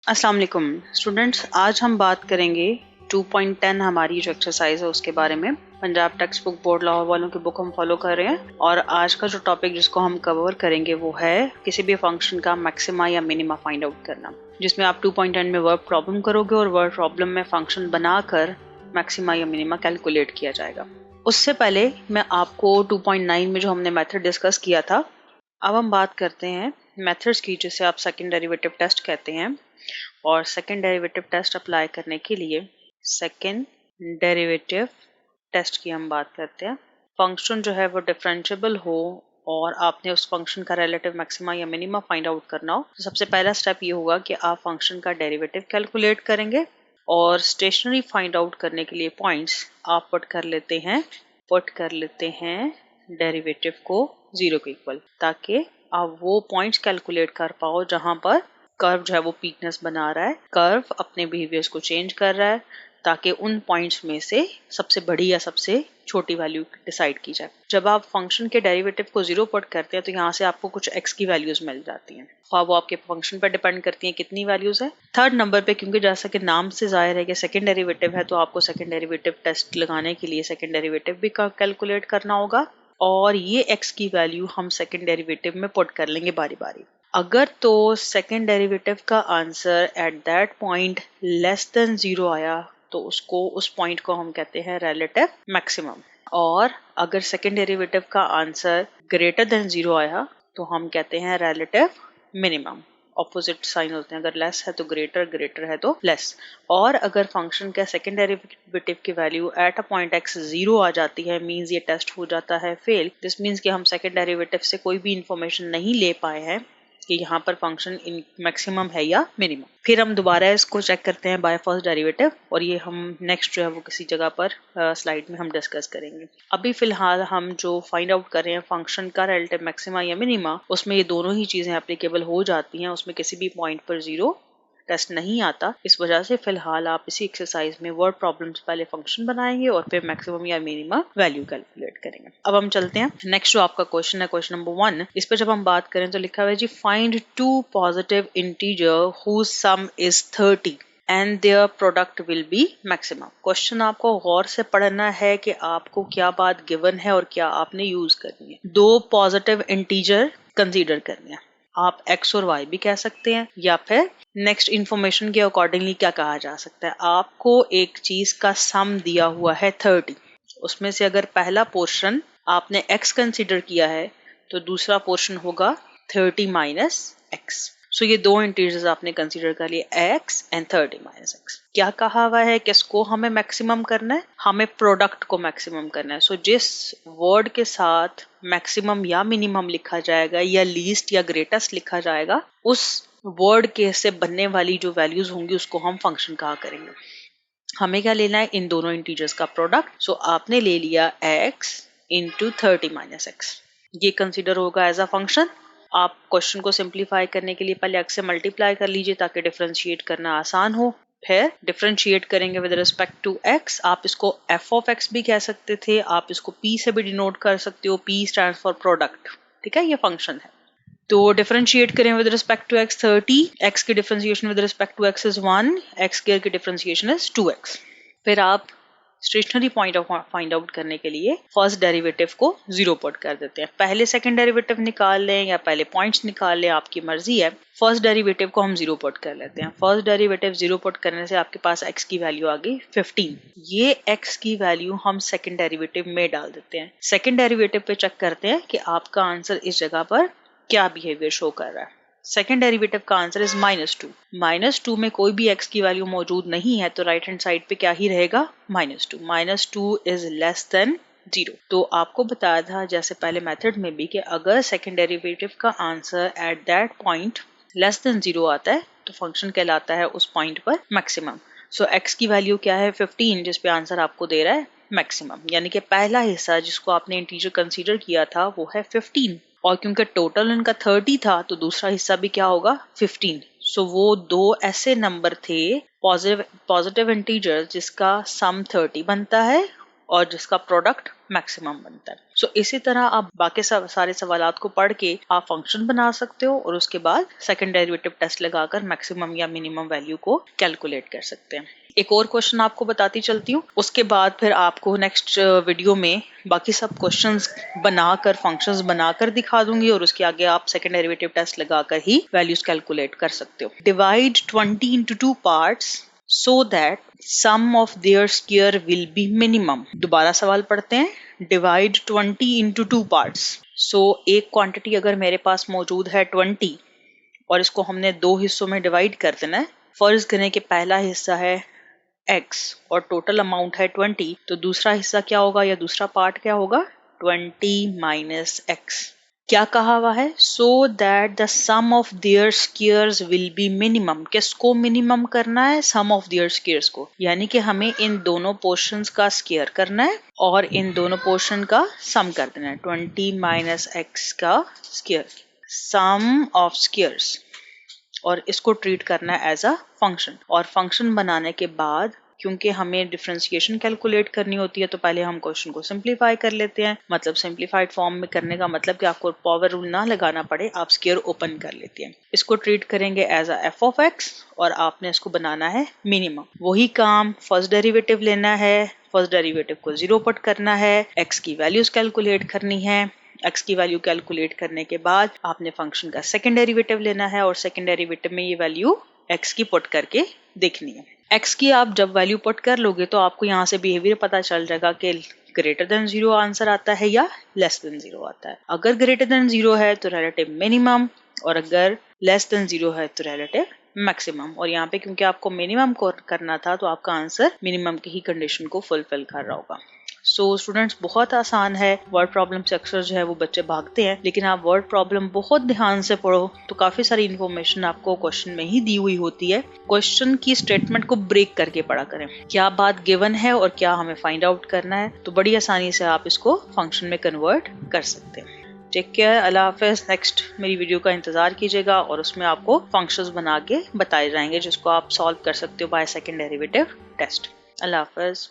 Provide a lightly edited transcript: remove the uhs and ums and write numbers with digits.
अस्सलाम वालेकुम स्टूडेंट्स, आज हम बात करेंगे 2.10 हमारी जो एक्सरसाइज है उसके बारे में। Punjab text book board Lahore वालों की बुक हम फॉलो कर रहे हैं और आज का जो टॉपिक जिसको हम कवर करेंगे वो है किसी भी फंक्शन का मैक्सिमा या मिनिमा फाइंड आउट करना, जिसमें आप 2.10 में वर्ब प्रॉब्लम करोगे और वर्ब प्रॉब्लम में फंक्शन बनाकर मैक्सिमा या मिनिमा कैलकुलेट किया जाएगा। उससे पहले मैं आपको 2.9 में जो हमने मेथड डिस्कस किया था, अब हम बात करते हैं मेथड्स की, जिसे आप सेकंड डेरिवेटिव टेस्ट कहते हैं। और सेकंड डेरिवेटिव टेस्ट अप्लाई करने के लिए सेकंड डेरिवेटिव टेस्ट की हम बात करते हैं। फंक्शन जो है वो डिफरेंशिएबल हो और आपने उस फंक्शन का रिलेटिव मैक्सिमा या मिनिमा फाइंड आउट करना हो, तो सबसे पहला स्टेप ये होगा कि आप फंक्शन का डेरिवेटिव कैलकुलेट करेंगे और स्टेशनरी फाइंड आउट करने के लिए पॉइंट्स आप पुट कर लेते हैं डेरिवेटिव को 0 के इक्वल, ताकि आप वो पॉइंट्स कैलकुलेट कर पाओ जहां पर कर्व जो है वो पीकनेस बना रहा है, कर्व अपने बिहेवियर्स को चेंज कर रहा है, ताकि उन पॉइंट्स में से सबसे बड़ी या सबसे छोटी वैल्यू डिसाइड की जाए। जब आप फंक्शन के डेरिवेटिव को 0 पुट करते हैं तो यहाँ से आपको कुछ x की वैल्यूज मिल जाती हैं, और वो आपके फंक्शन पर डिपेंड करती हैं कितनी वैल्यूज है। थर्ड नंबर पे, क्योंकि जैसा कि नाम से जाहिर है कि सेकंड डेरिवेटिव है, तो आपको सेकंड डेरिवेटिव टेस्ट लगाने के लिए सेकंड डेरिवेटिव भी कैलकुलेट करना होगा, और ये x की वैल्यू हम सेकंड डेरिवेटिव में पुट कर लेंगे बारी बारी। अगर तो सेकेंड डेरिवेटिव का answer at that point less than 0 आया तो उस पॉइंट को हम कहते हैं रिलेटिव मैक्सिमम, और अगर सेकेंड डेरिवेटिव का आंसर ग्रेटर देन 0 आया तो हम कहते हैं रिलेटिव मिनिमम। ऑपोजिट साइन होते हैं, अगर लेस है तो ग्रेटर, ग्रेटर है तो लेस। और अगर फंक्शन का सेकेंड डेरिवेटिव की value at a point x 0 आ जाती है, मींस ये टेस्ट हो जाता है फेल। दिस मींस कि हम सेकेंड डेरिवेटिव से कोई भी इंफॉर्मेशन नहीं ले पाए हैं कि यहाँ पर फंक्शन इन मैक्सिमम है या मिनिमम। फिर हम दोबारा इसको चेक करते हैं बाय फर्स्ट डेरिवेटिव, और ये हम नेक्स्ट जो है वो किसी जगह पर स्लाइड में हम डिस्कस करेंगे। अभी फिलहाल हम जो फाइंड आउट कर रहे हैं फंक्शन का रिलेटिव मैक्सिमा या मिनिमा, उसमें ये दोनों ही चीजें एप्लीकेबल हो जाती हैं। उसमें किसी भी पॉइंट पर 0 टेस्ट नहीं आता। इस वजह से फिलहाल आप इसी एक्सरसाइज में वर्ड प्रॉब्लम्स पहले फंक्शन बनाएंगे और फिर मैक्सिमम या मिनिमा वैल्यू कैलकुलेट करेंगे। अब हम चलते हैं नेक्स्ट जो आपका क्वेश्चन है, क्वेश्चन नंबर 1। इस पर जब हम बात करें तो लिखा हुआ है जी, find 2 positive integer whose sum is 30 and their product will be maximum. Question आपको गौर से पढ़ना है कि आपको क्या बात गिवन है और क्या आपने यूज करनी है। 2 पॉजिटिव इंटीजर कंसीडर करने हैं। आप x और y भी कह सकते हैं, या फिर नेक्स्ट इंफॉर्मेशन के अकॉर्डिंगली क्या कहा जा सकता है। आपको एक चीज का सम दिया हुआ है 30, उसमें से अगर पहला पोर्शन आपने x कंसीडर किया है तो दूसरा पोर्शन होगा 30 माइनस x। सो ये 2 इंटीजर्स आपने कंसीडर कर लिए, x एंड 30 माइनस x। क्या कहा हुआ है, किसको हमें मैक्सिमम करना है? हमें प्रोडक्ट को मैक्सिमम करना है। सो जिस वर्ड के साथ मैक्सिमम या मिनिमम लिखा जाएगा या लीस्ट या ग्रेटेस्ट लिखा जाएगा, उस वर्ड के से बनने वाली जो वैल्यूज होंगी उसको हम फंक्शन कहा करेंगे। हमें क्या लेना है? इन दोनों इंटीजर्स का प्रोडक्ट। सो आपने ले लिया x इंटू 30 माइनस x, ये कंसिडर होगा एज अ फंक्शन। आप क्वेश्चन को सिंप्लीफाई करने के लिए पहले x से मल्टीप्लाई कर लीजिए ताकि डिफरेंशिएट करना आसान हो। फिर डिफरेंशिएट करेंगे विद रिस्पेक्ट टू x। आप इसको f ऑफ x भी कह सकते थे, आप इसको p से भी डिनोट कर सकते हो, p स्टैंड्स फॉर प्रोडक्ट। ठीक है, ये फंक्शन है। तो डिफरेंशिएट करें with respect to x 30, x की differentiation with respect to x is 1, x square की डिफरेंशिएशन इज 2x। फिर आप stationary point of find out करने के लिए फर्स्ट डेरिवेटिव को 0 पुट कर देते हैं। पहले सेकंड डेरिवेटिव निकाल लें या पहले पॉइंट्स निकाल लें, आपकी मर्जी है। फर्स्ट डेरिवेटिव को हम 0 पुट कर लेते हैं। फर्स्ट डेरिवेटिव 0 पुट करने से आपके पास x की वैल्यू आ गई 15। ये x की वैल्यू हम सेकंड डेरिवेटिव में डाल देते हैं। सेकंड डेरिवेटिव पे चेक करते हैं कि आपका आंसर इस जगह पर क्या बिहेवियर शो कर रहा है। सेकेंड डेरिवेटिव का आंसर इज -2। -2 में कोई भी x की वैल्यू मौजूद नहीं है तो राइट हैंड साइड पे क्या ही रहेगा? -2। -2 इज लेस देन 0। तो आपको बताया था जैसे पहले मेथड में भी कि अगर सेकेंड डेरिवेटिव का answer at that point less than 0 आता है तो फंक्शन कहलाता है उस पॉइंट पर मैक्सिमम। सो x की वैल्यू क्या है? 15, जिसपे आंसर आपको दे रहा है मैक्सिमम। यानी कि पहला हिस्सा जिसको आपने इंटीजर कंसीडर किया था वो है 15, और क्योंकि टोटल उनका 30 था तो दूसरा हिस्सा भी क्या होगा? 15। सो वो 2 ऐसे नंबर थे पॉजिटिव इंटीजर जिसका सम 30 बनता है और जिसका प्रोडक्ट मैक्सिमम बनता है। सो इसी तरह आप बाकी सारे सवालात को पढ़ के आप फंक्शन बना सकते हो और उसके बाद सेकंड डेरिवेटिव टेस्ट लगाकर मैक्सिमम या मिनिमम वैल्यू को कैलकुलेट कर सकते हैं। एक और क्वेश्चन आपको बताती चलती हूँ, उसके बाद फिर आपको नेक्स्ट वीडियो में बाकी सब क्वेश्चंस बनाकर फंक्शंस बनाकर दिखा दूंगी और उसके आगे आप सेकंड डेरिवेटिव टेस्ट लगाकर ही वैल्यूज कैलकुलेट कर सकते हो। Divide 20 into 2 parts so that sum of their square will be minimum। दोबारा सवाल पढ़ते हैं, डिवाइड 20 into 2 parts। सो एक क्वांटिटी अगर मेरे पास मौजूद है 20 और इसको हमने दो हिस्सों में डिवाइड कर देना है। फर्ज करें कि पहला हिस्सा है x और टोटल अमाउंट है 20, तो दूसरा हिस्सा क्या होगा या दूसरा पार्ट क्या होगा, 20 माइनस x। क्या कहा हुआ है, so that the sum of their squares will be minimum. किसको मिनिमम करना है, सम ऑफ देयर स्क्वायर्स को, यानी कि हमें इन दोनों पोर्शंस का स्क्वायर करना है और इन दोनों पोर्शन का सम कर देना है। 20 माइनस x का स्क्वायर, सम ऑफ स्क्वायर्स, और इसको ट्रीट करना है एज अ फंक्शन। और फंक्शन बनाने के बाद क्योंकि हमें डिफरेंशिएशन कैलकुलेट करनी होती है तो पहले हम क्वेश्चन को सिंप्लीफाई कर लेते हैं। मतलब सिंप्लीफाइड फॉर्म में करने का मतलब कि आपको पावर रूल ना लगाना पड़े, आप स्क्वायर ओपन कर लेते हैं। इसको ट्रीट करेंगे as a f of x और आपने इसको बनाना है मिनिमम। वही काम फर्स्ट डेरिवेटिव लेना है, फर्स्ट डेरिवेटिव को 0 पुट करना है, एक्स की वैल्यूज कैलकुलेट करनी है। x की वैल्यू कैलकुलेट करने के बाद आपने फंक्शन का सेकंड डेरिवेटिव लेना है और सेकंड डेरिवेटिव में ये वैल्यू x की पुट करके देखनी है। x की आप जब वैल्यू पुट कर लोगे तो आपको यहाँ से बिहेवियर पता चल जाएगा कि ग्रेटर देन 0 आंसर आता है या लेस देन 0 आता है। अगर ग्रेटर देन 0 है तो रिलेटिव मिनिमम और अगर लेस देन 0 है तो रिलेटिव मैक्सिमम। और यहाँ पे क्योंकि आपको मिनिमम करना था तो आपका आंसर मिनिमम की ही कंडीशन को फुलफिल कर रहा होगा। सो स्टूडेंट्स, बहुत आसान है। वर्ड प्रॉब्लम से अक्सर जो है वो बच्चे भागते हैं, लेकिन आप वर्ड प्रॉब्लम बहुत ध्यान से पढ़ो तो काफी सारी इन्फॉर्मेशन आपको क्वेश्चन में ही दी हुई होती है। क्वेश्चन की स्टेटमेंट को ब्रेक करके पढ़ा करें, क्या बात गिवन है और क्या हमें फाइंड आउट करना है, तो बड़ी आसानी से आप इसको फंक्शन में कन्वर्ट कर सकते हैं। टेक केयर, अल्लाह हाफिज। नेक्स्ट मेरी वीडियो का इंतजार कीजिएगा और उसमें आपको फंक्शंस बना के बताए जाएंगे जिसको आप सॉल्व कर सकते हो बाय सेकंड डेरिवेटिव टेस्ट। अल्लाह हाफिज।